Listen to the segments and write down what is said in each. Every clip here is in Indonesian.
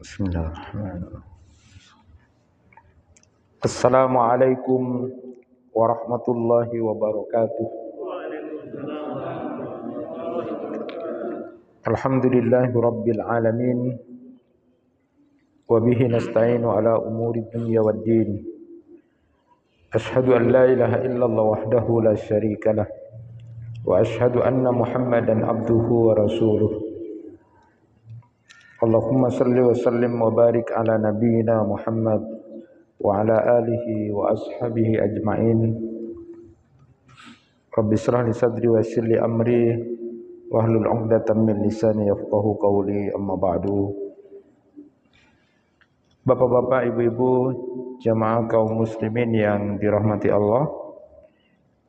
Bismillahirrahmanirrahim. Assalamualaikum warahmatullahi wabarakatuh. Alhamdulillahi rabbil alamin. Wa bihi nasta'inu ala umuri dunya waddin. Ashhadu an la ilaha illallah wahdahu la syarika lah. Wa ashhadu anna Muhammadan abduhu wa rasuluh. Allahumma salli wa sallim wa barik ala nabiyyina Muhammad wa ala alihi wa ashabihi ajma'in. Rabbi shrah li sadri wa yassir li amri wahlul 'uqdatam min lisani yafqahu qawli, amma ba'du. Bapak-bapak, ibu-ibu, jamaah kaum muslimin yang dirahmati Allah,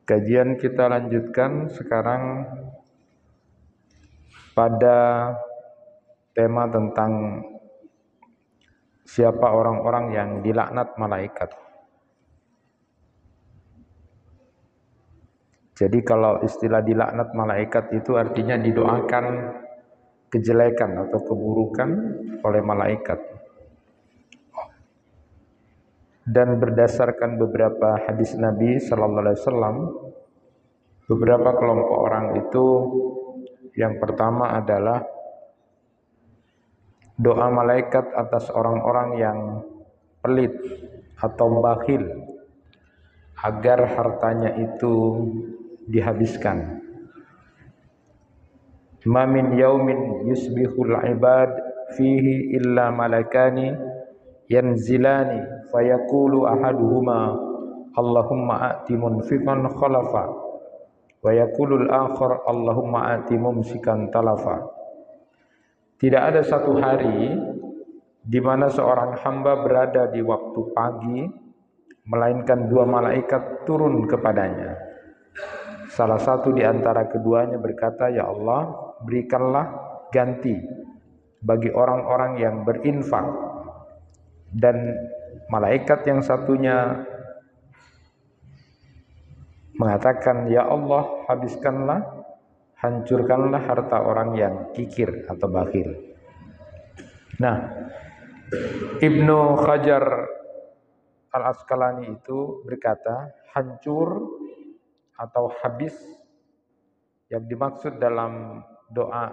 kajian kita lanjutkan sekarang pada tema tentang siapa orang-orang yang dilaknat malaikat. Jadi kalau istilah dilaknat malaikat itu artinya didoakan kejelekan atau keburukan oleh malaikat. Dan berdasarkan beberapa hadis Nabi sallallahu alaihi wasallam, beberapa kelompok orang itu, yang pertama adalah doa malaikat atas orang-orang yang pelit atau bakhil agar hartanya itu dihabiskan. Ma min yaumin yusbihul ibad fihi illa malakani yanzilani fayaqulu ahaduhuma Allahumma a'ti munfiqan khalafa wa yaqulul akhar Allahumma a'ti mumsikan talafa. Tidak ada satu hari di mana seorang hamba berada di waktu pagi melainkan dua malaikat turun kepadanya. Salah satu di antara keduanya berkata, "Ya Allah, berikanlah ganti bagi orang-orang yang berinfak." Dan malaikat yang satunya mengatakan, "Ya Allah, habiskanlah, hancurkanlah harta orang yang kikir atau bakhil." Nah, Ibnu Hajar Al-Asqalani itu berkata, hancur atau habis yang dimaksud dalam doa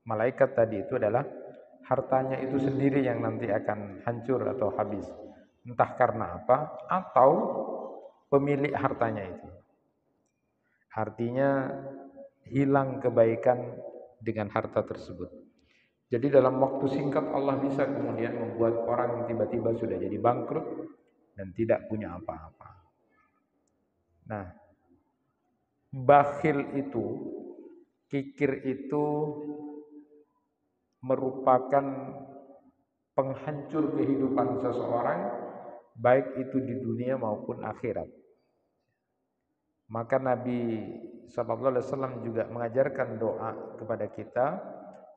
malaikat tadi itu adalah hartanya itu sendiri yang nanti akan hancur atau habis. Entah karena apa atau pemilik hartanya itu. Artinya hilang kebaikan dengan harta tersebut. Jadi dalam waktu singkat Allah bisa kemudian membuat orang yang tiba-tiba sudah jadi bangkrut dan tidak punya apa-apa. Nah, bakhil itu, kikir itu merupakan penghancur kehidupan seseorang, baik itu di dunia maupun akhirat. Maka Nabi SAW juga mengajarkan doa kepada kita.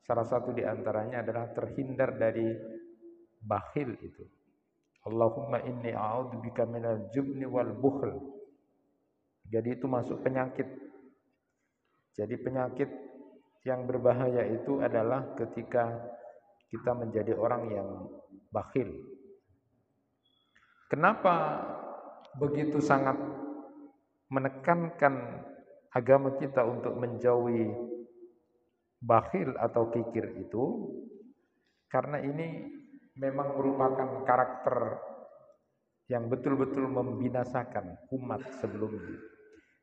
Salah satu di antaranya adalah terhindar dari bakhil itu. Allahumma inni a'udzubika minal jubni wal bukhl. Jadi itu masuk penyakit. Jadi penyakit yang berbahaya itu adalah ketika kita menjadi orang yang bakhil. Kenapa begitu sangat menekankan agama kita untuk menjauhi bakhil atau kikir itu? Karena ini memang merupakan karakter yang betul-betul membinasakan umat sebelumnya.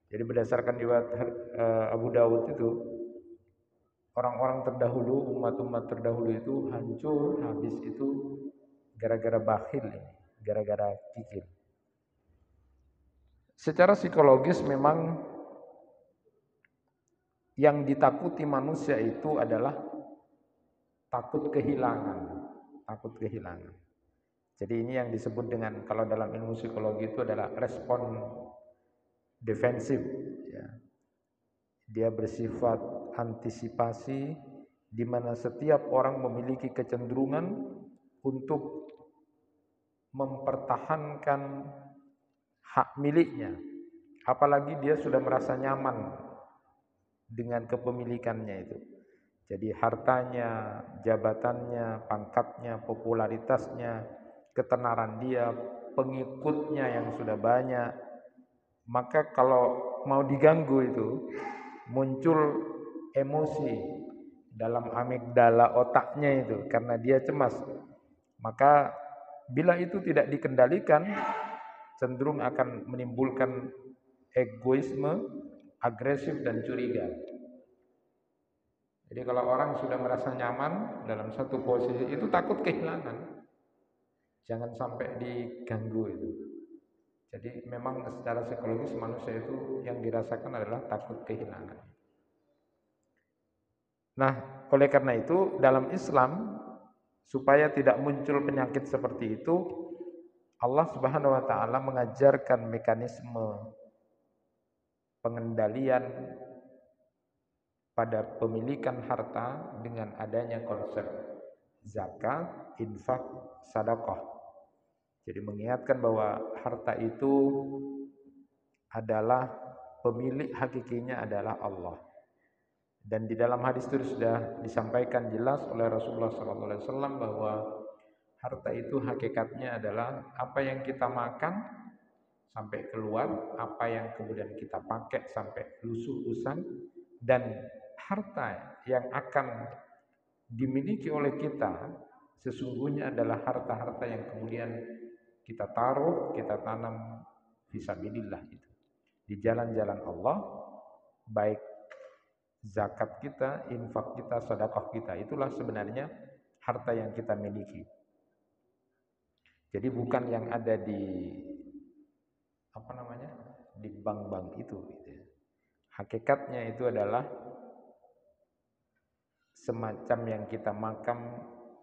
Jadi berdasarkan riwayat Abu Dawud itu, orang-orang terdahulu, umat-umat terdahulu itu hancur, habis itu gara-gara bakhil ini, gara-gara kikir. Secara psikologis memang yang ditakuti manusia itu adalah takut kehilangan, takut kehilangan. Jadi ini yang disebut dengan, kalau dalam ilmu psikologi itu adalah respon defensif, ya. Dia bersifat antisipasi, di mana setiap orang memiliki kecenderungan untuk mempertahankan hak miliknya, apalagi dia sudah merasa nyaman dengan kepemilikannya itu. Jadi hartanya, jabatannya, pangkatnya, popularitasnya, ketenaran dia, pengikutnya yang sudah banyak. Maka kalau mau diganggu itu muncul emosi dalam amigdala otaknya itu karena dia cemas. Maka bila itu tidak dikendalikan cenderung akan menimbulkan egoisme, agresif dan curiga. Jadi kalau orang sudah merasa nyaman dalam satu posisi itu takut kehilangan. Jangan sampai diganggu itu. Jadi memang secara psikologis manusia itu yang dirasakan adalah takut kehilangan. Nah, oleh karena itu dalam Islam supaya tidak muncul penyakit seperti itu, Allah Subhanahu wa taala mengajarkan mekanisme pengendalian pada pemilikan harta dengan adanya konsep zakat, infak, sedekah. Jadi mengingatkan bahwa harta itu adalah pemilik hakikinya adalah Allah. Dan di dalam hadis itu sudah disampaikan jelas oleh Rasulullah SAW bahwa harta itu hakikatnya adalah apa yang kita makan sampai keluar, apa yang kemudian kita pakai sampai lusuh usang, dan harta yang akan dimiliki oleh kita sesungguhnya adalah harta-harta yang kemudian kita taruh, kita tanam fisabilillah itu di jalan-jalan Allah, baik zakat kita, infak kita, sedekah kita, itulah sebenarnya harta yang kita miliki. Jadi bukan yang ada di di bank-bank itu gitu ya. Hakikatnya itu adalah semacam yang kita makan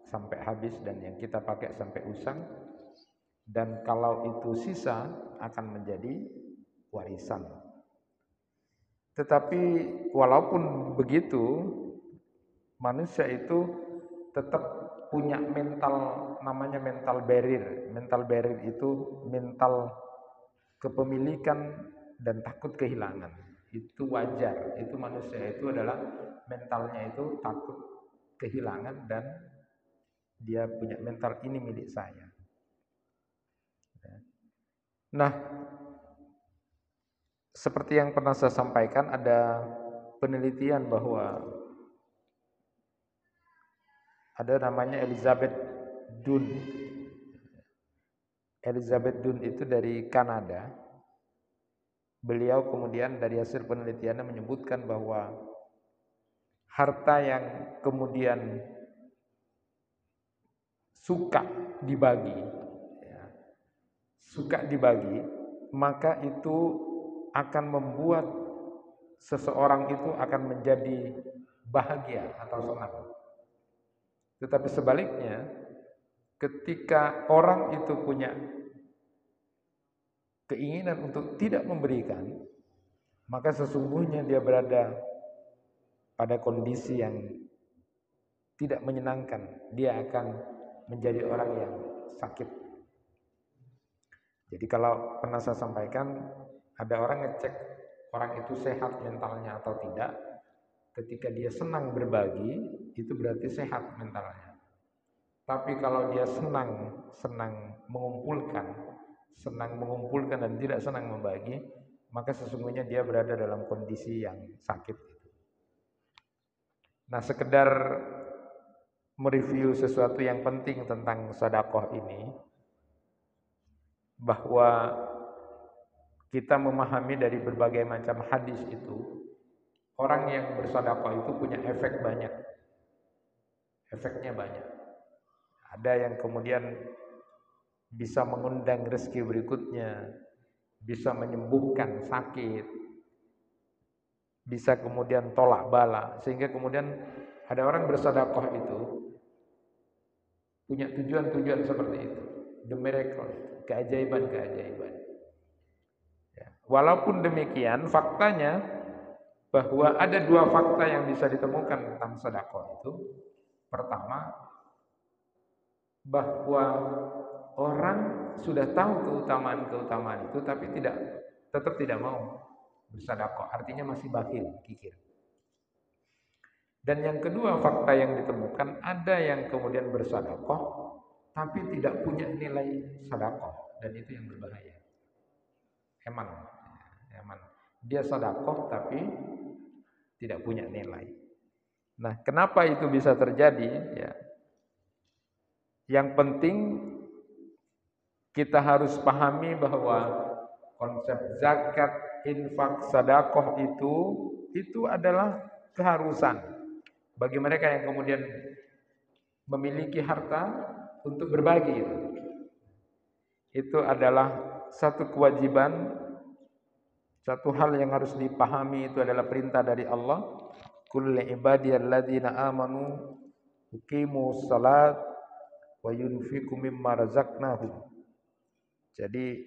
sampai habis dan yang kita pakai sampai usang, dan kalau itu sisa akan menjadi warisan. Tetapi walaupun begitu, manusia itu tetap punya mental, namanya mental barrier. Mental barrier itu mental kepemilikan dan takut kehilangan. Itu wajar, itu manusia itu adalah mentalnya itu takut kehilangan dan dia punya mental ini milik saya. Nah, seperti yang pernah saya sampaikan, ada penelitian bahwa ada namanya Elizabeth Dunn. Elizabeth Dunn itu dari Kanada. Beliau kemudian dari hasil penelitiannya menyebutkan bahwa harta yang kemudian suka dibagi, maka itu akan membuat seseorang itu akan menjadi bahagia atau senang. Tetapi sebaliknya, ketika orang itu punya keinginan untuk tidak memberikan, maka sesungguhnya dia berada pada kondisi yang tidak menyenangkan. Dia akan menjadi orang yang sakit. Jadi kalau pernah saya sampaikan, ada orang ngecek orang itu sehat mentalnya atau tidak. Ketika dia senang berbagi, itu berarti sehat mentalnya. Tapi kalau dia senang mengumpulkan dan tidak senang membagi, maka sesungguhnya dia berada dalam kondisi yang sakit. Nah, sekedar mereview sesuatu yang penting tentang sedekah ini, bahwa kita memahami dari berbagai macam hadis itu, orang yang bersedekah itu punya efek banyak. Efeknya banyak. Ada yang kemudian bisa mengundang rezeki berikutnya, bisa menyembuhkan sakit, bisa kemudian tolak bala, sehingga kemudian ada orang bersedekah itu punya tujuan-tujuan seperti itu, the miracle, keajaiban-keajaiban. Ya. Walaupun demikian, faktanya bahwa ada dua fakta yang bisa ditemukan tentang sedekah itu. Pertama, bahwa orang sudah tahu keutamaan-keutamaan itu, tapi tetap tidak mau bersedekah, artinya masih bakhil, kikir. Dan yang kedua, fakta yang ditemukan ada yang kemudian bersedekah tapi tidak punya nilai sedekah, dan itu yang berbahaya. Eman, eman. Dia sedekah tapi tidak punya nilai. Nah, kenapa itu bisa terjadi? Ya. Yang penting kita harus pahami bahwa konsep zakat, infak, sedekah itu adalah keharusan bagi mereka yang kemudian memiliki harta untuk berbagi. Itu adalah satu kewajiban, satu hal yang harus dipahami, itu adalah perintah dari Allah. Qul li ibadiyalladzina amanu yuqimus salat wa yunfiqu mimma razaqnahum. Jadi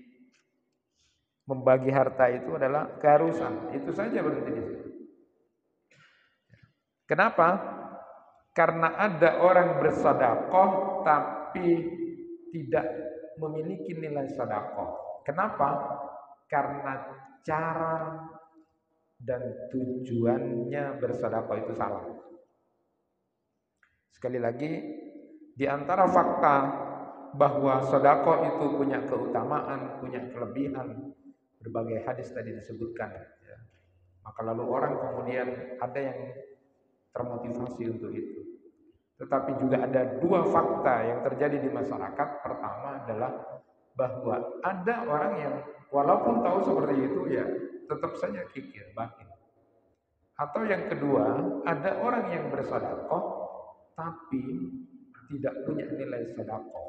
membagi harta itu adalah keharusan. Itu saja berhenti di situ. Kenapa? Karena ada orang bersedekah tapi tidak memiliki nilai sedekah. Kenapa? Karena cara dan tujuannya bersedekah itu salah. Sekali lagi, di antara fakta bahwa sedekah itu punya keutamaan, punya kelebihan, berbagai hadis tadi disebutkan. Ya. Maka lalu orang kemudian ada yang termotivasi untuk itu. Tetapi juga ada dua fakta yang terjadi di masyarakat. Pertama adalah bahwa ada orang yang walaupun tahu seperti itu ya tetap saja kikir, bakhil. Atau yang kedua, ada orang yang bersedekah tapi tidak punya nilai sedekah.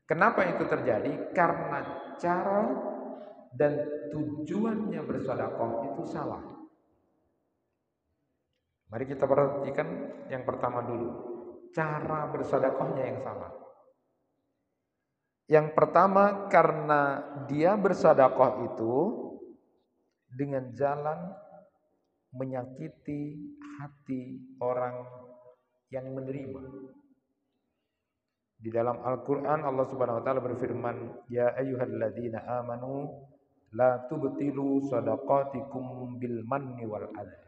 Kenapa itu terjadi? Karena cara dan tujuannya bersedekah itu salah. Mari kita perhatikan yang pertama dulu. Cara bersedekahnya yang salah. Yang pertama, karena dia bersedekah itu dengan jalan menyakiti hati orang yang menerima. Di dalam Al-Quran Allah Subhanahu Wa Taala berfirman, Ya ayyuhalladzina amanu la tubtilu sadaqatikum bil manni wal adha.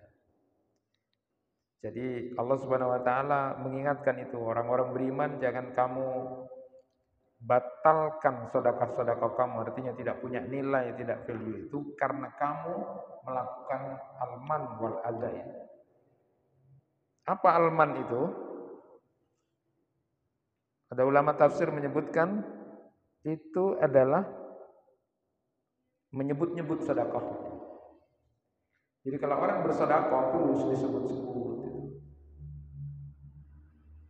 Jadi Allah Subhanahu Wa Taala mengingatkan itu, orang-orang beriman jangan kamu batalkan sedekah-sedekah kamu, artinya tidak punya nilai, tidak value itu karena kamu melakukan alman wal adha. Apa alman itu? Ada ulama tafsir menyebutkan itu adalah menyebut-nyebut sedekah. Jadi kalau orang bersedekah terus disebut-sebut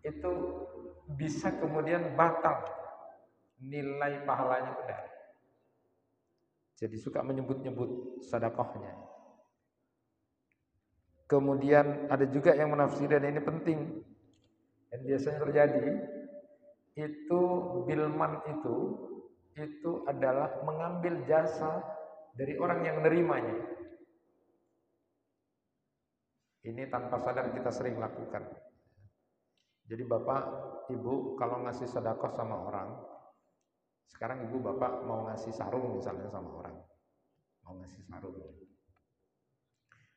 itu bisa kemudian batal nilai pahalanya itu dari. Jadi suka menyebut-nyebut sedekahnya. Kemudian ada juga yang menafsirkan, ini penting dan biasanya terjadi, itu bilman itu adalah mengambil jasa dari orang yang menerimanya. Ini tanpa sadar kita sering lakukan. Jadi bapak, ibu kalau ngasih sedekah sama orang, sekarang ibu bapak mau ngasih sarung misalnya sama orang, mau ngasih sarung.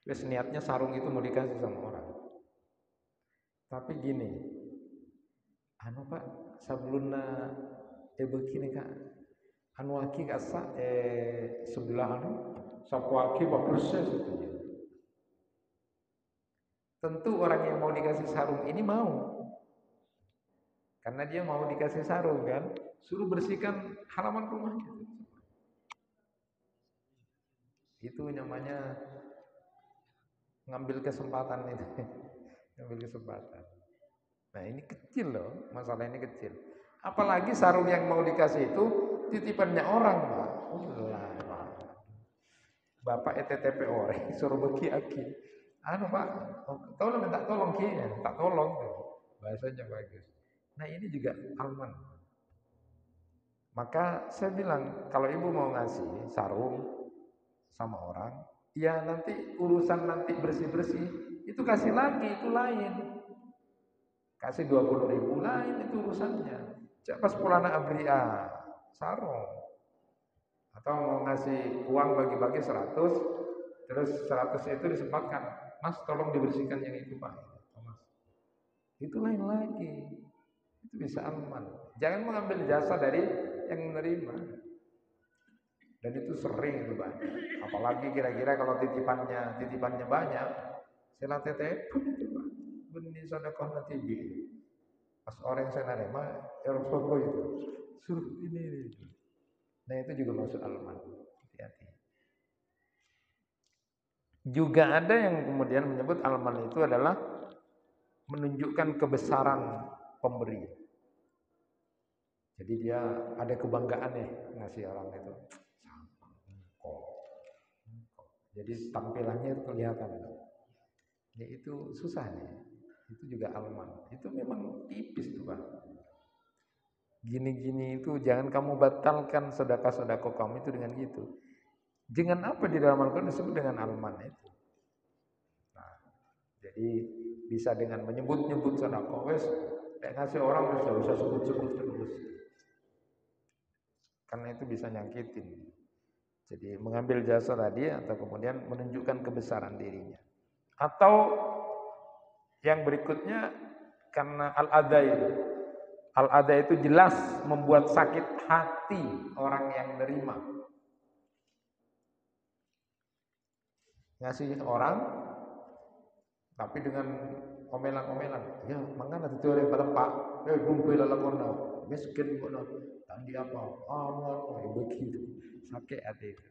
Terus niatnya sarung itu mau dikasih sama orang. Tapi gini, anu pak, sabluna begini kak, anu aki kasa sebelah anu, sapu aki persis itu. Tentu orang yang mau dikasih sarung ini mau. Karena dia mau dikasih sarung kan, suruh bersihkan halaman rumahnya. Itu namanya ngambil kesempatan itu. Ngambil kesempatan. Nah ini kecil loh, masalah ini kecil. Apalagi sarung yang mau dikasih itu titipannya orang, Pak. Pak. Bapak ETTP orang suruh beki aki. Anu Pak, tolong minta tolong ki, tak tolong. Bahasanya bagus. Nah ini juga alman. Maka saya bilang kalau ibu mau ngasih sarung sama orang, ya nanti urusan nanti bersih-bersih itu kasih lagi, itu lain. Kasih 20.000 lain itu urusannya. Cak pas pulana abria sarung. Atau mau ngasih uang bagi-bagi 100, terus 100 itu disempatkan Mas tolong dibersihkan yang itu Pak. Oh, Mas. Itu lain lagi. Itu bisa aman. Jangan mengambil jasa dari yang menerima. Dan itu sering itu banyak. Apalagi kira-kira kalau titipannya banyak, saya telepon itu Pak. Benih sedekah nanti pas orang yang saya nerima, Rasulullah itu suruh ini. Nah itu juga masuk alman. Hati-hati. Juga ada yang kemudian menyebut alman itu adalah menunjukkan kebesaran pemberi. Jadi dia ada kebanggaan nih ngasih orang itu. Jadi tampilannya itu kelihatan. Ya itu susah nih. Itu juga alman. Itu memang tipis tuh Pak. Gini-gini itu jangan kamu batalkan sedekah-sedekah kamu itu dengan gitu. Dengan apa di dalam Al-Quran disebut dengan alman itu. Nah, jadi bisa dengan menyebut-nyebut sedekah wes kayak ngasih orang terus enggak usah sebut-sebut terus. Karena itu bisa nyakitin. Jadi mengambil jasa tadi atau kemudian menunjukkan kebesaran dirinya. Atau yang berikutnya karena al-adha itu. Al-adha itu jelas membuat sakit hati orang yang nerima. Ngasih orang tapi dengan omelan-omelan. Ya, mangana itu orang pada Pak. Kumpul lalakona. Miskin kono. Tadi apa? Ya begitu. Sakit hati itu.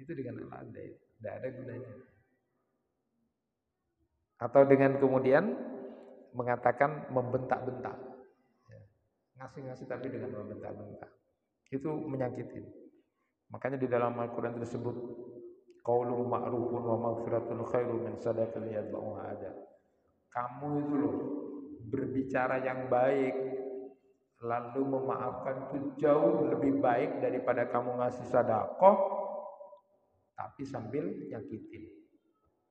Itu dengan al-adha itu. Tidak ada gunanya. Atau dengan kemudian mengatakan membentak-bentak. Ya. Ngasih-ngasih tapi dengan membentak-bentak. Itu menyakitin. Makanya di dalam Al-Quran tersebut qaulun ma'rufun wa maghfiratun khairum min sadaqatin yatba'uha adza. Kamu itu loh berbicara yang baik lalu memaafkan itu jauh lebih baik daripada kamu ngasih sedekah tapi sambil nyakitin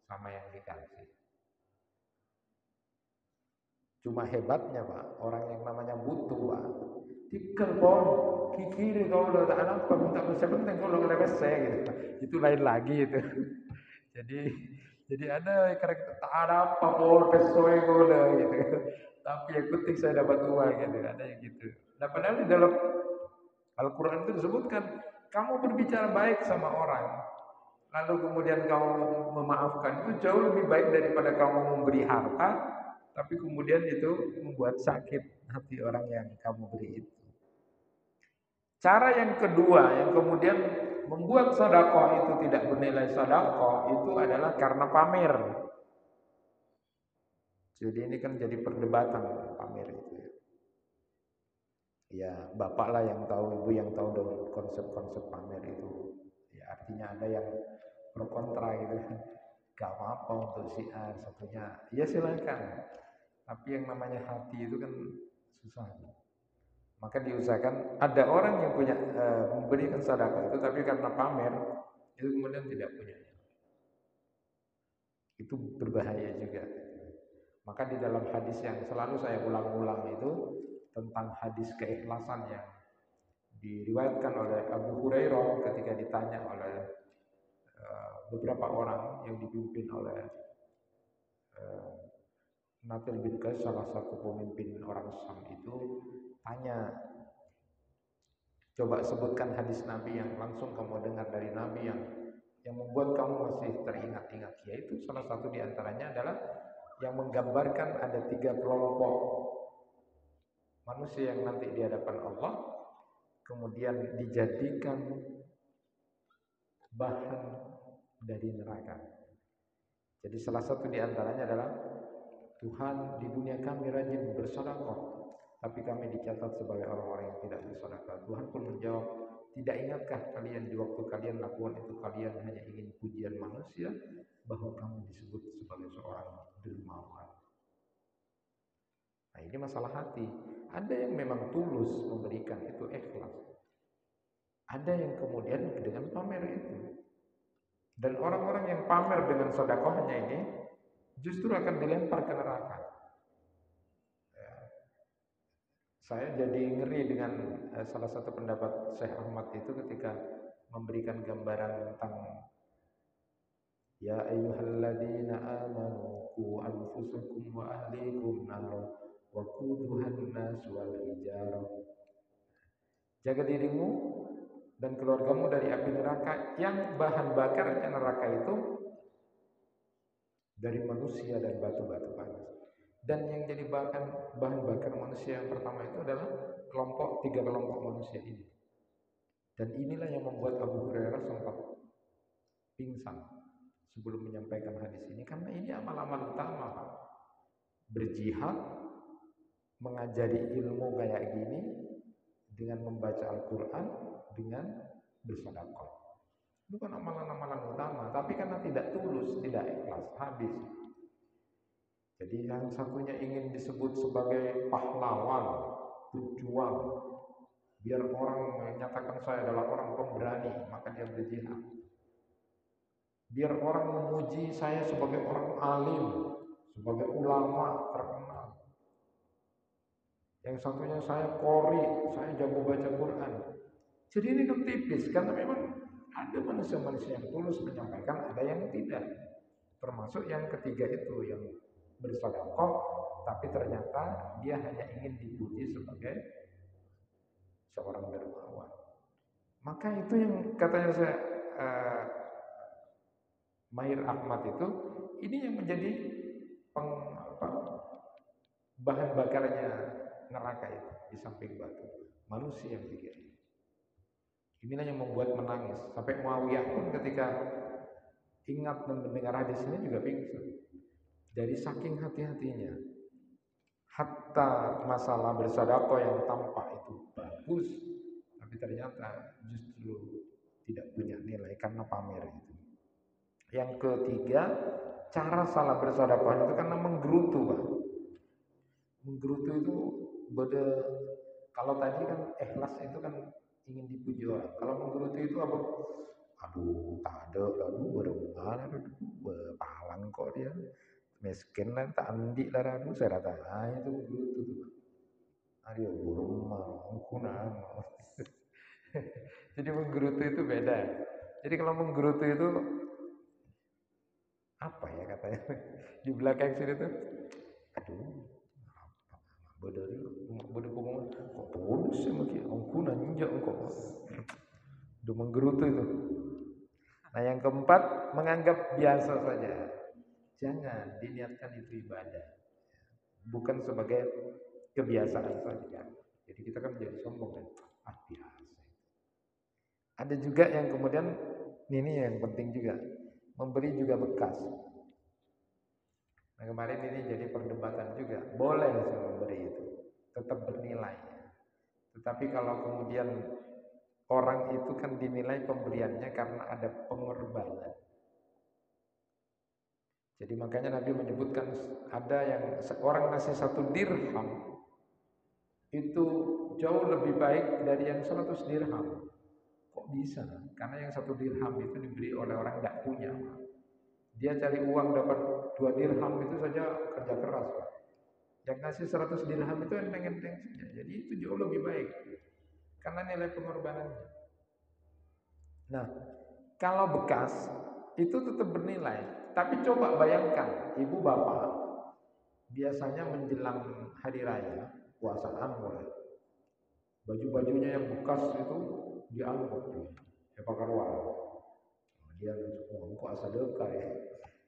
sama yang dikasih. Cuma hebatnya Pak, orang yang namanya butuh Pak, tikal pon, kikiri kalau udah tak ada apa, minta penting kalau udah saya gitu. Itu lain lagi itu. Jadi ada karakter tak ada apa pon pesoe gula gitu. Tapi yang penting saya dapat uang gitu, ada yang gitu. Nah padahal di dalam Al-Quran itu disebutkan, kamu berbicara baik sama orang, lalu kemudian kamu memaafkan, itu jauh lebih baik daripada kamu memberi harta, tapi kemudian itu membuat sakit hati orang yang kamu beri itu. Cara yang kedua yang kemudian membuat sedekah itu tidak bernilai sedekah itu adalah karena pamer. Jadi ini kan jadi perdebatan pamer itu ya. Ya bapak lah yang tahu, ibu yang tahu dengan konsep-konsep pamer itu. Ya artinya ada yang pro kontra gitu. Gak apa-apa untuk siar satunya. Ya silakan. Tapi yang namanya hati itu kan susah. Maka diusahakan ada orang yang punya memberikan sedekah itu tapi karena pamer itu kemudian tidak punya. Itu berbahaya juga. Maka di dalam hadis yang selalu saya ulang-ulang itu tentang hadis keikhlasan yang diriwayatkan oleh Abu Hurairah ketika ditanya oleh beberapa orang yang dipimpin oleh Nabil bin Qais, salah satu pemimpin orang Syam itu tanya, coba sebutkan hadis Nabi yang langsung kamu dengar dari Nabi yang membuat kamu masih teringat-ingat. Yaitu salah satu diantaranya adalah yang menggambarkan ada 3 kelompok manusia yang nanti di hadapan Allah kemudian dijadikan bahan dari neraka. Jadi salah satu diantaranya adalah Tuhan, di dunia kami rajin bersedekah, tapi kami dicatat sebagai orang-orang yang tidak bersedekah. Tuhan pun menjawab, tidak ingatkah kalian di waktu kalian lakukan itu kalian hanya ingin pujian manusia bahwa kamu disebut sebagai seorang dermawan. Nah ini masalah hati. Ada yang memang tulus memberikan itu ikhlas. Ada yang kemudian dengan pamer itu. Dan orang-orang yang pamer dengan sedekahnya ini justru akan dilempar ke neraka. Ya. Saya jadi ngeri dengan salah satu pendapat Syekh Ahmad itu ketika memberikan gambaran tentang Ya ayyuhalladzina amanu qu anfusakum wa ahlikum nar wa quduhan nas wal hijarah. Jaga dirimu dan keluargamu dari api neraka yang bahan bakarnya neraka itu dari manusia dan batu-batu panas. Dan yang jadi bahan bakar manusia yang pertama itu adalah tiga kelompok manusia ini. Dan inilah yang membuat Abu Hurairah sempat pingsan sebelum menyampaikan hadis ini, karena ini amal-amal utama, Pak. Berjihad, mengajari ilmu kayak gini dengan membaca Al-Quran, dengan bersedekah. Itu kan amalan-amalan utama, tapi karena tidak tulus, tidak ikhlas, habis. Jadi yang satunya ingin disebut sebagai pahlawan, pejuang, biar orang menyatakan saya adalah orang pemberani, maka dia berjihad. Biar orang memuji saya sebagai orang alim, sebagai ulama terkenal. Yang satunya saya qori, saya jago baca Quran. Jadi ini kan tipis, karena memang ada manusia-manusia yang tulus menyampaikan, ada yang tidak. Termasuk yang ketiga itu, yang bersedekah, tapi ternyata dia hanya ingin dipuji sebagai seorang dermawan. Maka itu yang katanya saya Mahir Ahmad itu, ini yang menjadi bahan bakarnya neraka itu di samping batu. Manusia yang tiga ini. Inilah yang membuat menangis. Sampai Muawiyah pun ketika ingat dan mendengar hadis ini juga pingsan. Dari saking hati-hatinya. Hatta masalah bersedekah yang tampak itu bagus, tapi ternyata justru tidak punya nilai karena pamer itu. Yang ketiga, cara salah bersedekah itu karena menggerutu, Pak. Menggerutu itu beda. Kalau tadi kan ikhlas itu kan ingin dipuji orang. Kalau menggerutu itu apa? Aduh, tak ada, lalu berhubungan, aduh, palang kok dia. Miskin lah, tak andi lah, aduh, saya rata, itu menggerutu tuh. Aduh, burung mau, kunang. Jadi menggerutu itu beda. Jadi kalau menggerutu itu apa ya katanya? Di belakang sini tuh, aduh, bodoh pengumuman, kok bodoh sih mungkin, kunang ninja kok. Udah menggerutu itu. Nah yang keempat, menganggap biasa saja. Jangan diniatkan itu ibadah. Bukan sebagai kebiasaan saja. Jadi kita kan menjadi sombong kan. Biasa. Ada juga yang kemudian, ini yang penting juga, memberi juga bekas. Nah kemarin ini jadi perdebatan juga. Boleh saya memberi itu. Tetap bernilai. Tetapi kalau kemudian orang itu kan dinilai pemberiannya karena ada pengorbanan. Jadi makanya Nabi menyebutkan ada yang seorang ngasih 1 dirham itu jauh lebih baik dari yang 100 dirham. Kok bisa? Karena yang 1 dirham itu diberi oleh orang tidak punya. Dia cari uang dapat 2 dirham itu saja kerja keras, Pak. Yang ngasih 100 dirham itu enteng-enteng saja. Jadi itu jauh lebih baik karena nilai pengorbanannya. Nah, kalau bekas itu tetap bernilai. Tapi coba bayangkan, ibu bapak biasanya menjelang hari raya, puasaan mulai, baju-bajunya yang bekas itu diangkut, ya bakar uang. Dia langsung kok asal dekar ya.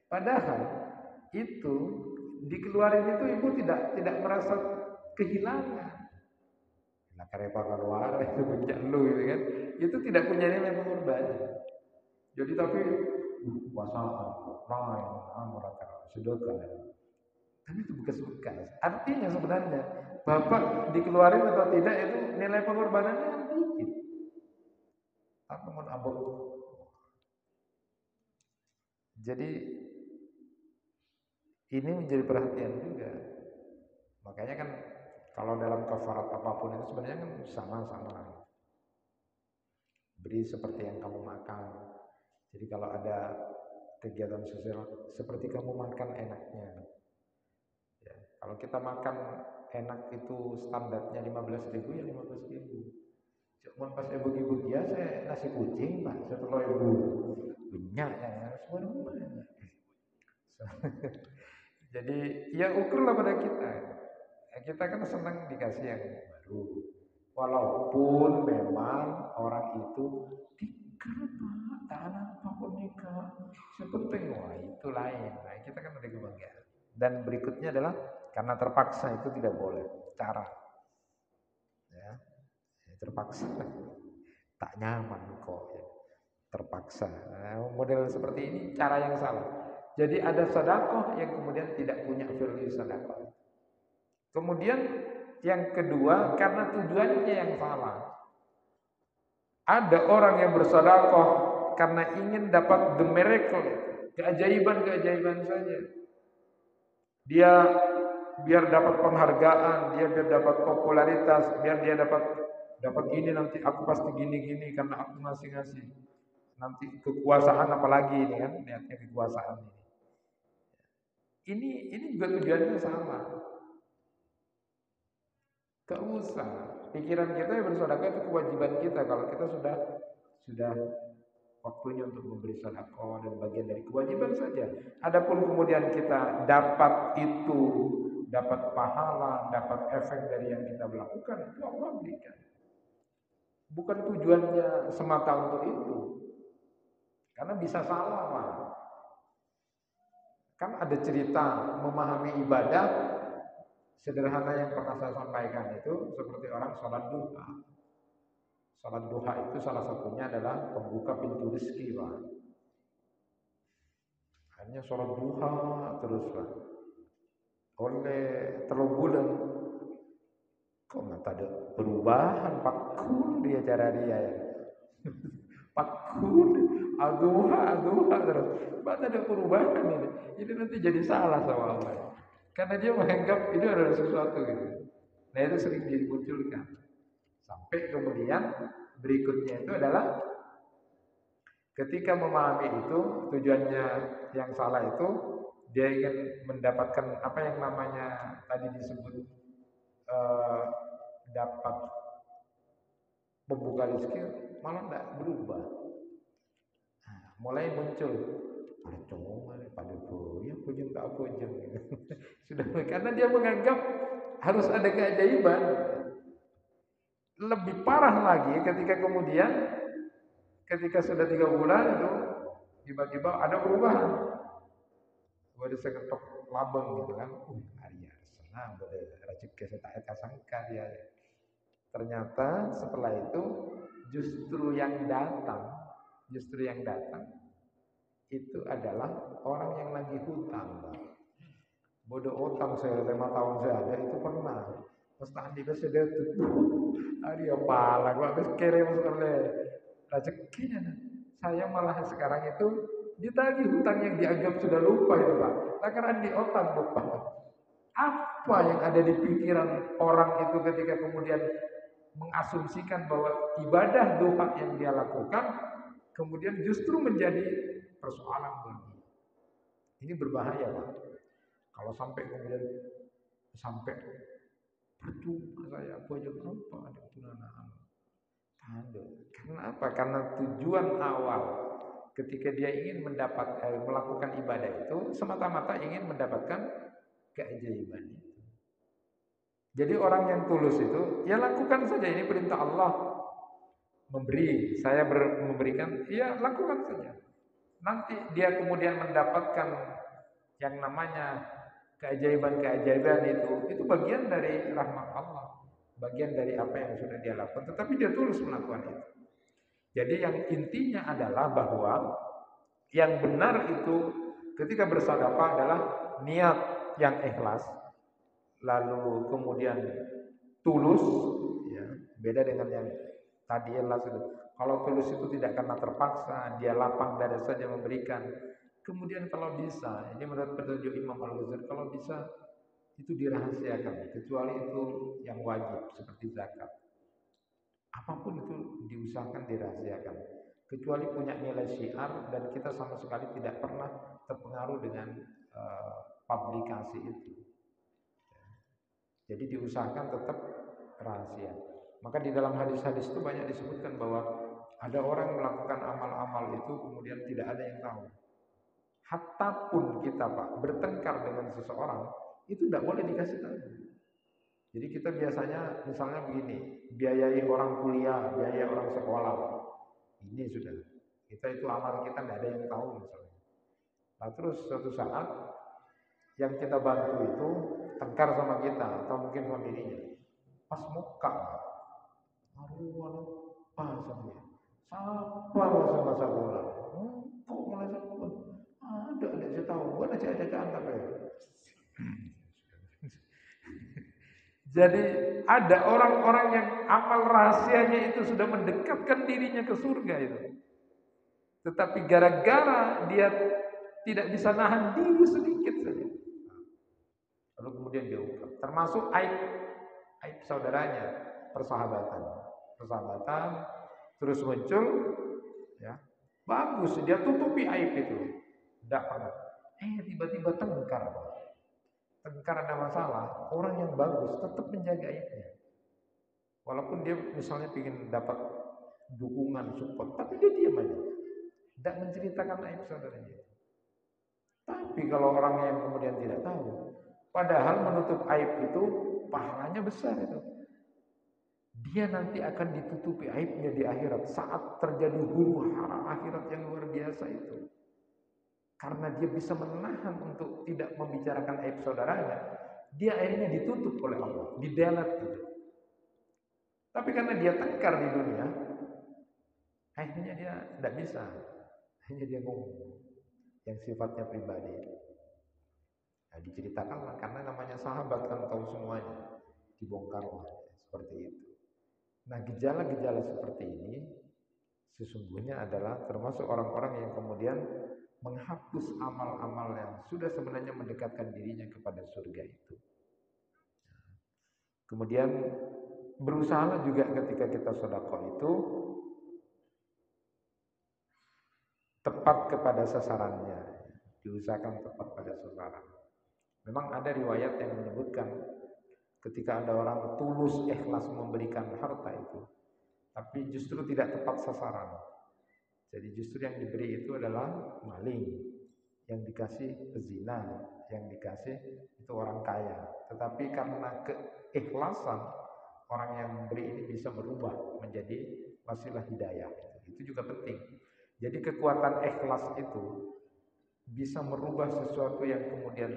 Padahal itu dikeluarin itu ibu tidak merasa kehilangan. Nah karena bakar uang itu bencak lu gitu kan, itu tidak punya nilai pengorbanan. Jadi tapi puasaan, lain, mereka sedekah. Tapi itu bekas-bekas. Artinya sebenarnya bapak dikeluarin atau tidak itu nilai pengorbanannya kan dikit. Apa mau abang? Jadi ini menjadi perhatian juga. Makanya kan kalau dalam kafarat apapun itu sebenarnya kan sama-sama. Beri seperti yang kamu makan. Jadi kalau ada kegiatan sosial seperti kamu makan enaknya. Ya, kalau kita makan enak itu standarnya 15.000 ya 15.000. Cuma pas ibu-ibu ya saya nasi kucing Pak, setelah ibu. banyak ya, semua. Jadi ya ukurlah pada kita. Ya, kita kan senang dikasih yang baru. Walaupun memang orang itu nikah pak, tanah apapun nikah, sepenting wah itu lain. Nah, kita kan ada kebanggaan. Dan berikutnya adalah karena terpaksa itu tidak boleh. Cara, ya, terpaksa, tak nyaman kok. Ya. Terpaksa. Nah, model seperti ini cara yang salah. Jadi ada sedekah yang kemudian tidak punya value sedekah. Kemudian yang kedua karena tujuannya yang salah. Ada orang yang bersedekah karena ingin dapat the miracle, keajaiban-keajaiban saja. Dia biar dapat penghargaan, dia biar dapat popularitas, biar dia dapat ini nanti aku pasti gini-gini karena aku ngasih-ngasih. Nanti kekuasaan apalagi ini kan, niatnya kekuasaan ini. Ini juga tujuannya sama. Gak usah. Pikiran kita yang bersedekah itu kewajiban kita kalau kita sudah waktunya untuk memberi sedekah dan bagian dari kewajiban saja. Adapun kemudian kita dapat itu, dapat pahala, dapat efek dari yang kita lakukan, itu Allah berikan. Bukan tujuannya semata untuk itu. Karena bisa salah, Pak. Kan ada cerita memahami ibadah sederhana yang pernah saya sampaikan itu seperti orang sholat duha. Sholat duha itu salah satunya adalah pembuka pintu rezeki, Pak. Hanya sholat duha terus, Pak. Oleh telur bulan kok nggak ada perubahan, Pak Kun dia cara dia ya. Pak Kun, aduha terus. Pak ada perubahan ini. Ini nanti jadi salah sama Allah. Karena dia menganggap itu adalah sesuatu gitu. Nah itu sering dimunculkan. Sampai kemudian berikutnya itu adalah ketika memahami itu tujuannya yang salah itu dia ingin mendapatkan apa yang namanya tadi disebut dapat membuka rezeki malah tidak berubah. Nah, mulai muncul ada cowok pada ya pujung tak pujung gitu. Sudah karena dia menganggap harus ada keajaiban. Lebih parah lagi ketika kemudian ketika sudah 3 bulan itu tiba-tiba ada perubahan. Waduh saya ketok labeng gitu kan. Arya senang boleh rezeki saya tak sangka dia. Ternyata setelah itu justru yang datang itu adalah orang yang lagi hutang. Bodoh utang saya 5 tahun saya ada itu pernah. Pas tadi sudah tuh. Hari apa lah gua habis kirim oleh rezekinya. Saya malah sekarang itu ditagih hutang yang dianggap sudah lupa itu Pak. Lakaran di otak lupa. Apa yang ada di pikiran orang itu ketika kemudian mengasumsikan bahwa ibadah doa yang dia lakukan kemudian justru menjadi persoalan bagi. Ini berbahaya Pak. Kalau sampai kemudian sampai percuma saya aku aja apa ada tunanaan. Karena apa? Karena tujuan awal ketika dia ingin melakukan ibadah itu semata-mata ingin mendapatkan keajaiban itu. Jadi orang yang tulus itu ya lakukan saja ini perintah Allah memberi, saya memberikan, ya lakukan saja. Nanti dia kemudian mendapatkan yang namanya keajaiban-keajaiban itu bagian dari rahmat Allah, bagian dari apa yang sudah dia lakukan. Tetapi dia tulus melakukan itu. Jadi yang intinya adalah bahwa yang benar itu ketika bersedekah adalah niat yang ikhlas, lalu kemudian tulus, ya beda dengan yang tadi ikhlas itu. Kalau tulus itu tidak karena terpaksa, dia lapang dada saja memberikan. Kemudian kalau bisa, ini menurut petunjuk Imam Al-Ghazali, kalau bisa itu dirahasiakan, kecuali itu yang wajib seperti zakat. Apapun itu diusahakan dirahasiakan, kecuali punya nilai syiar dan kita sama sekali tidak pernah terpengaruh dengan publikasi itu. Jadi diusahakan tetap rahasia. Maka di dalam hadis-hadis itu banyak disebutkan bahwa Ada orang melakukan amal-amal itu kemudian tidak ada yang tahu. Hatta pun kita Pak bertengkar dengan seseorang itu tidak boleh dikasih tahu. Jadi kita biasanya misalnya begini, biayai orang kuliah, biayai orang sekolah. Ini sudah. Kita itu amal kita tidak ada yang tahu misalnya. Nah terus suatu saat yang kita bantu itu tengkar sama kita atau mungkin sama dirinya. Pas muka, aduh, pas sama dia. Sabar sama sabar. Kok mulai sabar? Ada saya tahu. Gua ada antar ya. Jadi ada orang-orang yang amal rahasianya itu sudah mendekatkan dirinya ke surga itu. Tetapi gara-gara dia tidak bisa nahan diri sedikit saja. Lalu kemudian dia ungkap. Termasuk aib saudaranya, persahabatan. Persahabatan terus muncul, ya bagus dia tutupi aib itu. Tidak pernah. Tiba-tiba tengkar. Tengkar ada masalah, orang yang bagus tetap menjaga aibnya. Walaupun dia misalnya ingin dapat dukungan, support, tapi dia diam aja. Tidak menceritakan aib saudaranya. Tapi kalau orang yang kemudian tidak tahu, padahal menutup aib itu pahalanya besar itu. Dia nanti akan ditutupi aibnya di akhirat saat terjadi huru-hara akhirat yang luar biasa itu. Karena dia bisa menahan untuk tidak membicarakan aib saudaranya, dia akhirnya ditutup oleh Allah, didelet gitu. Tapi karena dia tengkar di dunia, akhirnya dia tidak bisa. Hanya dia ngomong yang sifatnya pribadi. Nah, diceritakanlah karena namanya sahabat kan tahu semuanya, dibongkarlah seperti itu. Nah, gejala-gejala seperti ini sesungguhnya adalah termasuk orang-orang yang kemudian menghapus amal-amal yang sudah sebenarnya mendekatkan dirinya kepada surga itu. Kemudian berusaha juga ketika kita sedekah itu tepat kepada sasarannya, diusahakan tepat pada sasaran. Memang ada riwayat yang menyebutkan ketika ada orang tulus ikhlas memberikan harta itu, tapi justru tidak tepat sasaran. Jadi justru yang diberi itu adalah maling, yang dikasih pezina, yang dikasih itu orang kaya. Tetapi karena keikhlasan orang yang memberi ini bisa berubah menjadi wasilah hidayah. Itu juga penting. Jadi kekuatan ikhlas itu bisa merubah sesuatu yang kemudian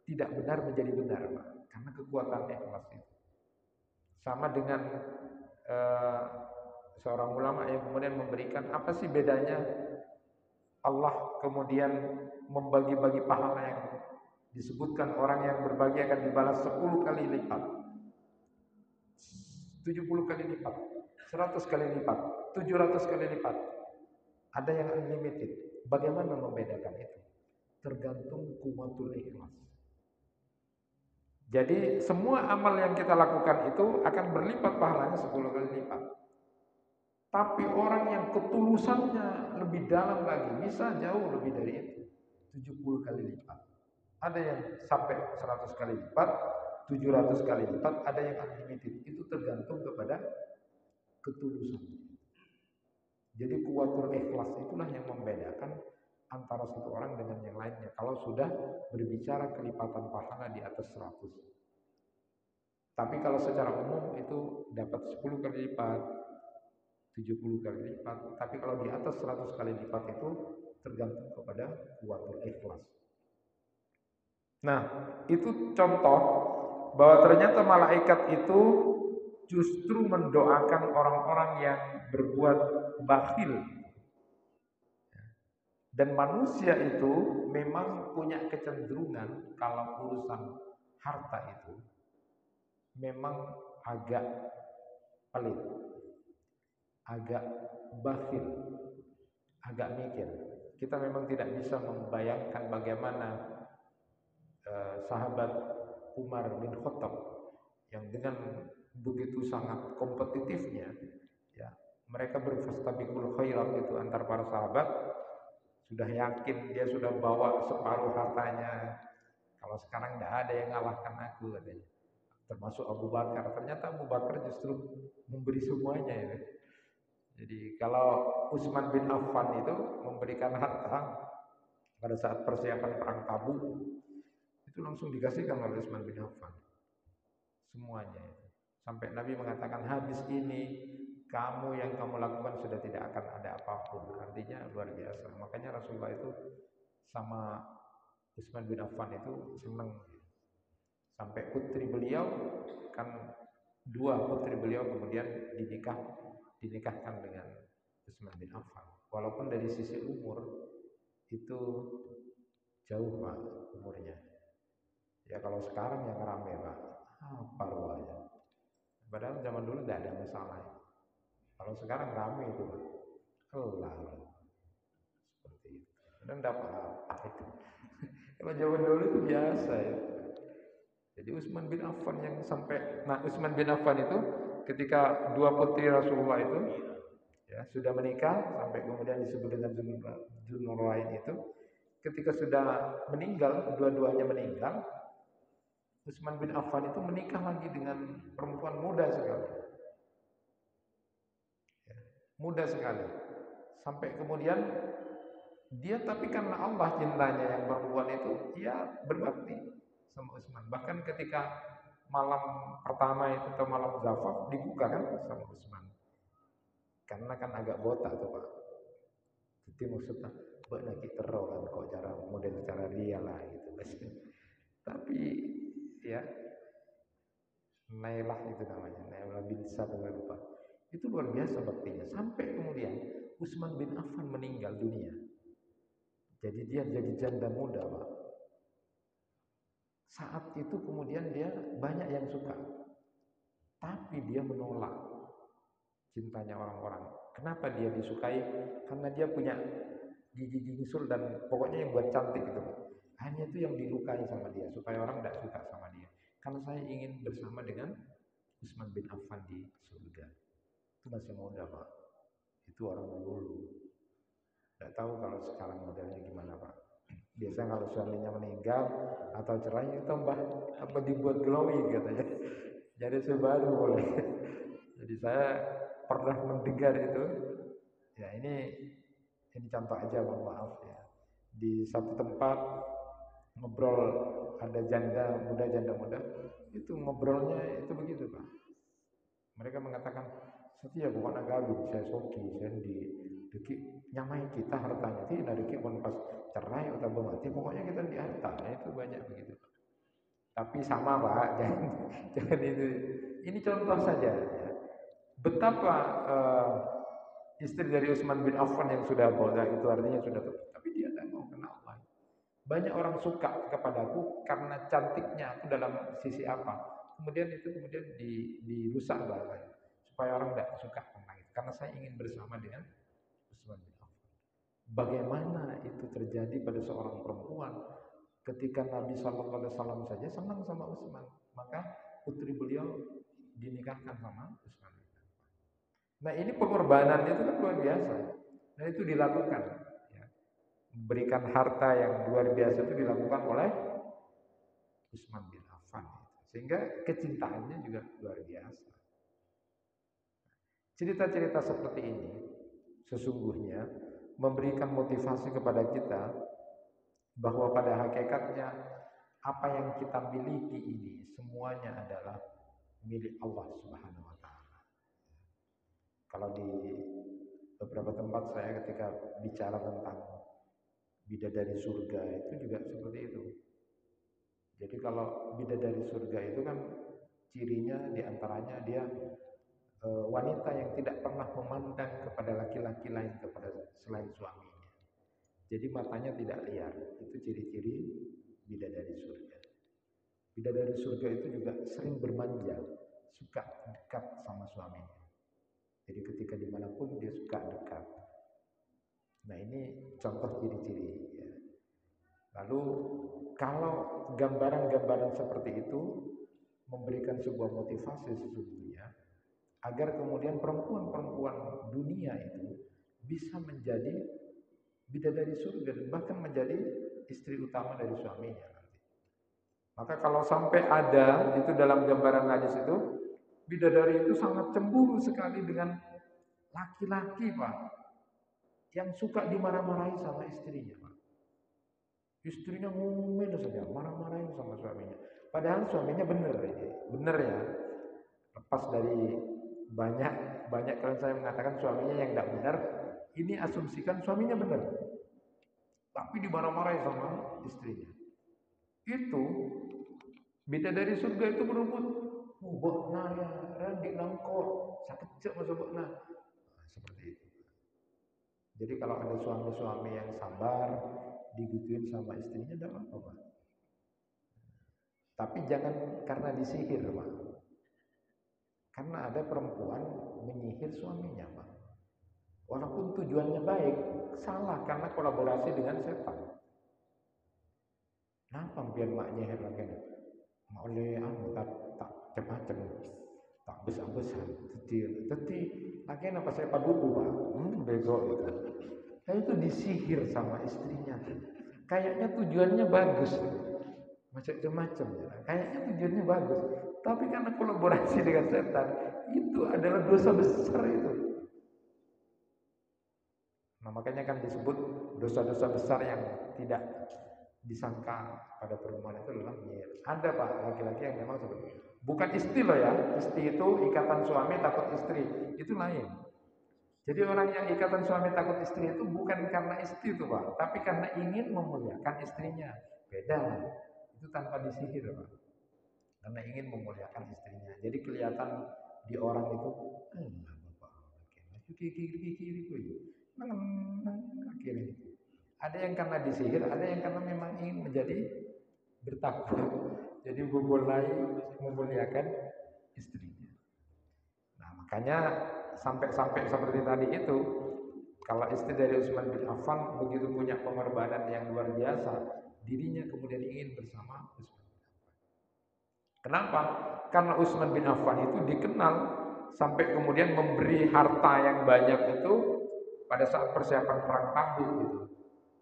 tidak benar menjadi benar, Pak. Karena kekuatan ikhlas itu. Sama dengan seorang ulama yang kemudian memberikan apa sih bedanya Allah kemudian membagi-bagi pahala yang disebutkan orang yang berbagi akan dibalas 10 kali lipat, 70 kali lipat, 100 kali lipat, 700 kali lipat. Ada yang unlimited. Bagaimana membedakan itu? Tergantung kuwatul ikhlas. Jadi semua amal yang kita lakukan itu akan berlipat pahalanya 10 kali lipat. Tapi orang yang ketulusannya lebih dalam lagi bisa jauh lebih dari itu, 70 kali lipat. Ada yang sampai 100 kali lipat, 700 kali lipat, ada yang unlimited. Itu tergantung kepada ketulusan. Jadi kuwatul ikhlas itulah yang membedakan antara satu orang dengan yang lainnya. Kalau sudah berbicara kelipatan pahala di atas 100. Tapi kalau secara umum itu dapat 10 kali lipat, 70 kali lipat. Tapi kalau di atas 100 kali lipat itu tergantung kepada kuwatul ikhlas. Nah, itu contoh bahwa ternyata malaikat itu justru mendoakan orang-orang yang berbuat bakhil. Dan manusia itu memang punya kecenderungan kalau urusan harta itu memang agak pelit, agak bakhil, agak mikir. Kita memang tidak bisa membayangkan bagaimana sahabat Umar bin Khattab yang dengan begitu sangat kompetitifnya, ya, mereka berfastabiqul khairat itu antar para sahabat. Sudah yakin dia sudah bawa separuh hartanya. Kalau sekarang tidak ada yang ngalahkan aku katanya. Termasuk Abu Bakar. Ternyata Abu Bakar justru memberi semuanya ya. Jadi kalau Utsman bin Affan itu memberikan harta pada saat persiapan perang Tabuk, itu langsung dikasihkan oleh Utsman bin Affan semuanya itu. Sampai Nabi mengatakan habis ini kamu yang kamu lakukan sudah tidak akan ada apapun. Artinya luar biasa. Makanya Rasulullah itu sama Utsman bin Affan itu senang. Sampai putri beliau kan dua putri beliau kemudian dinikahkan dengan Utsman bin Affan. Walaupun dari sisi umur itu jauh Pak umurnya. Ya kalau sekarang yang rame Pak, apa ruangnya? Padahal zaman dulu tidak ada masalah. Kalau sekarang rame itu Pak, kelar seperti itu. Dan dapat apa itu? Kalau zaman dulu itu biasa ya. Jadi Utsman bin Affan yang sampai, nah Utsman bin Affan itu ketika dua putri Rasulullah itu ya sudah menikah sampai kemudian disebut dengan Dzulnurain itu, ketika sudah meninggal, dua-duanya meninggal, Utsman bin Affan itu menikah lagi dengan perempuan muda sekali, ya, muda sekali, sampai kemudian dia tapi karena Allah cintanya yang perempuan itu, dia berbakti sama Utsman. Bahkan ketika malam pertama itu atau malam zafaf dibuka kan sama Utsman. Karena kan agak botak tuh Pak. Jadi maksudnya buat lagi teror kan kok cara model cara dia lah gitu. Tapi ya Nailah itu namanya, Nailah bin Sa'd lupa. Itu luar biasa baktinya. Sampai kemudian Utsman bin Affan meninggal dunia. Jadi dia jadi janda muda Pak. Saat itu kemudian dia banyak yang suka. Tapi dia menolak cintanya orang-orang. Kenapa dia disukai? Karena dia punya gigi gingsul dan pokoknya yang buat cantik gitu. Hanya itu yang dilukai sama dia supaya orang tidak suka sama dia. Karena saya ingin bersama dengan Utsman bin Affan di surga. Itu masih muda Pak. Itu orang dulu. Tidak tahu kalau sekarang modelnya gimana Pak. Biasanya kalau suaminya meninggal atau cerai itu tambah dibuat glowing katanya. Jadi sebaru boleh. Jadi saya pernah mendengar itu. Ya ini contoh aja mohon maaf ya. Di satu tempat ngobrol ada janda muda itu ngobrolnya itu begitu Pak. Mereka mengatakan setia bukan agawin saya soki saya di deki nyamai kita hartanya tidak deki pun pas cerai atau mati pokoknya kita di harta. Nah, itu banyak begitu Pak. Tapi sama Pak jangan itu. Ini contoh saja ya. Betapa istri dari Utsman bin Affan yang sudah bodoh itu artinya sudah tutup. Tapi dia tidak mau kenal Allah. Banyak orang suka kepadaku karena cantiknya aku dalam sisi apa. Kemudian itu dirusak bahkan supaya orang tidak suka tentang itu. Karena saya ingin bersama dengan Utsman bin Affan. Bagaimana itu terjadi pada seorang perempuan ketika Nabi Shallallahu Alaihi Wasallam saja senang sama Utsman, maka putri beliau dinikahkan sama Utsman. Nah ini pengorbanan itu kan luar biasa. Nah itu dilakukan. Ya. Memberikan harta yang luar biasa itu dilakukan oleh Utsman bin Affan. Sehingga kecintaannya juga luar biasa. Cerita-cerita seperti ini sesungguhnya memberikan motivasi kepada kita bahwa pada hakikatnya apa yang kita miliki ini semuanya adalah milik Allah Subhanahu wa taala. Kalau di beberapa tempat saya ketika bicara tentang bidadari surga itu juga seperti itu. Jadi kalau bidadari surga itu kan cirinya diantaranya dia wanita yang tidak pernah memandang kepada laki-laki lain kepada selain suaminya. Jadi matanya tidak liar. Itu ciri-ciri bidadari surga. Bidadari surga itu juga sering bermanja, suka dekat sama suaminya. Jadi ketika dimanapun dia suka dekat. Nah ini contoh ciri-ciri. Ya. Lalu kalau gambaran-gambaran seperti itu memberikan sebuah motivasi sesungguhnya agar kemudian perempuan-perempuan dunia itu bisa menjadi bidadari surga dan bahkan menjadi istri utama dari suaminya nanti. Maka kalau sampai ada itu dalam gambaran hadis itu bidadari itu sangat cemburu sekali dengan Laki-laki Pak, yang suka dimarah-marahi sama istrinya Pak. Istrinya ngomel saja, marah-marahin sama suaminya. Padahal suaminya benar ini, benar ya. Lepas dari banyak banyak kalian saya mengatakan suaminya yang tidak benar, ini asumsikan suaminya benar. Tapi dimarah-marahin sama istrinya. Itu bidadari surga itu berebut. Oh, bokna ya, randik nangkor, sakit cek masuk bokna. Nah, seperti itu. Jadi kalau ada suami-suami yang sabar, digituin sama istrinya, tidak apa-apa, Pak. Tapi jangan karena disihir, Pak. Karena ada perempuan menyihir suaminya, Pak. Walaupun tujuannya baik, salah karena kolaborasi dengan setan. Kenapa biar mak nyihir lagi? Mak oleh tak macam-macam, tak besar-besar, teti lagi apa saya paduku Pak? Bego itu. Nah, itu disihir sama istrinya. Kayaknya tujuannya bagus, macam-macam. Kayaknya tujuannya bagus, tapi karena kolaborasi dengan setan, itu adalah dosa besar itu. Nah, makanya kan disebut dosa-dosa besar yang tidak disangka pada perempuan itu adalah menyihir. Ada Pak laki-laki yang memang seperti itu. Bukan isti loh ya. Isti itu ikatan suami takut istri, itu lain. Jadi orang yang ikatan suami takut istri itu bukan karena istri itu Pak, tapi karena ingin memuliakan istrinya. Beda. Itu tanpa disihir Pak. Karena ingin memuliakan istrinya. Jadi kelihatan di orang itu, Bapak, kiri-kiri, ada yang karena disihir, ada yang karena memang ingin menjadi bertakwa. Jadi mulai memuliakan istrinya. Nah, makanya sampai seperti tadi itu, kalau istri dari Utsman bin Affan begitu punya pengorbanan yang luar biasa, dirinya kemudian ingin bersama Utsman bin Affan. Kenapa? Karena Utsman bin Affan itu dikenal sampai kemudian memberi harta yang banyak itu pada saat persiapan perang Tabuk gitu.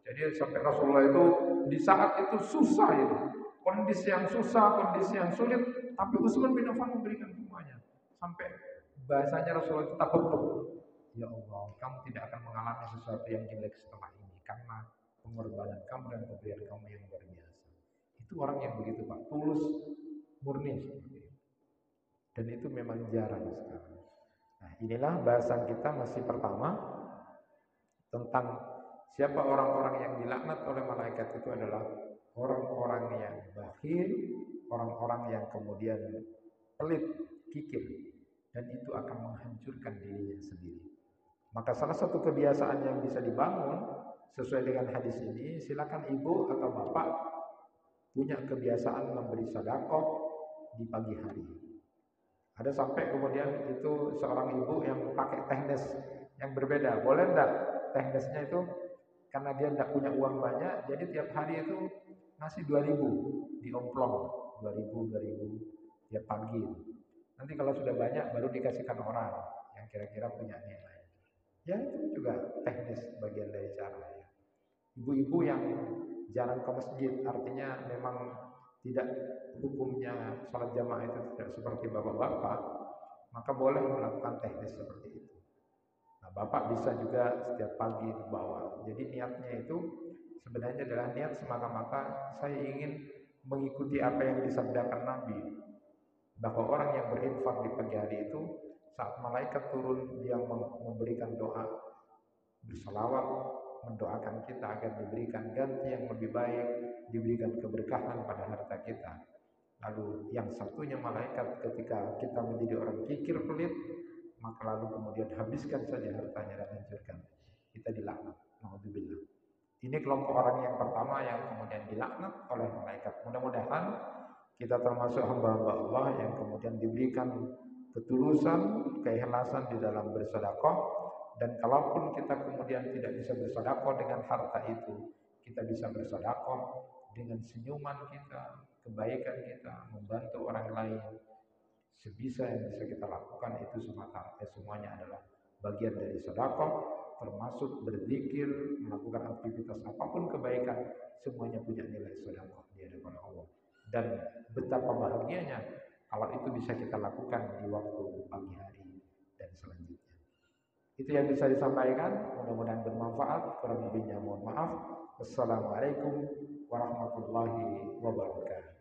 Jadi sampai Rasulullah itu di saat itu susah itu, kondisi yang susah, kondisi yang sulit, tapi Utsman bin Affan memberikan semuanya. Sampai bahasanya Rasulullah itu takut, ya Allah, kamu tidak akan mengalami sesuatu yang jelek setelah ini karena pengorbanan kamu dan pemberian kamu yang luar biasa. Itu orang yang begitu Pak, tulus, murni seperti itu. Dan itu memang jarang sekarang. Nah, inilah bahasan kita masih pertama tentang siapa orang-orang yang dilaknat oleh malaikat. Itu adalah orang-orang yang bakhil, orang-orang yang kemudian pelit, kikir, dan itu akan menghancurkan dirinya sendiri. Maka salah satu kebiasaan yang bisa dibangun sesuai dengan hadis ini, silakan ibu atau bapak punya kebiasaan memberi sedekah di pagi hari. Ada sampai kemudian itu seorang ibu yang pakai teknis yang berbeda. Boleh enggak teknisnya itu karena dia tidak punya uang banyak, jadi tiap hari itu ngasih 2.000 di omplong, 2.000 tiap pagi. Nanti kalau sudah banyak baru dikasihkan orang yang kira-kira punya nilai. Ya itu juga teknis bagian dari cara ya. Ibu-ibu yang jarang ke masjid, artinya memang tidak hukumnya sholat jamaah itu tidak seperti bapak-bapak, maka boleh melakukan teknis seperti itu. Nah, bapak bisa juga setiap pagi bawa. Jadi niatnya itu sebenarnya adalah niat semata-mata saya ingin mengikuti apa yang disabdakan Nabi, bahwa orang yang berinfak di pagi hari itu saat malaikat turun dia memberikan doa berselawat mendoakan kita agar diberikan ganti yang lebih baik, diberikan keberkahan pada harta kita. Lalu yang satunya malaikat ketika kita menjadi orang kikir pelit, maka lalu kemudian habiskan saja hartanya dan hancurkan. Kita dilaknat. Nauzubillah. Ini kelompok orang yang pertama yang kemudian dilaknat oleh malaikat. Mudah-mudahan kita termasuk hamba-hamba Allah yang kemudian diberikan ketulusan, keikhlasan di dalam bersedekah. Dan kalaupun kita kemudian tidak bisa bersedekah dengan harta itu, kita bisa bersedekah dengan senyuman kita, kebaikan kita, membantu orang lain. Sebisa yang bisa kita lakukan itu semuanya adalah bagian dari sedekah, termasuk berzikir, melakukan aktivitas apapun kebaikan, semuanya punya nilai sedekah di hadapan Allah. Dan betapa bahagianya kalau itu bisa kita lakukan di waktu pagi hari dan selanjutnya. Itu yang bisa disampaikan, mudah-mudahan bermanfaat. Kurang lebihnya mohon maaf. Wassalamualaikum warahmatullahi wabarakatuh.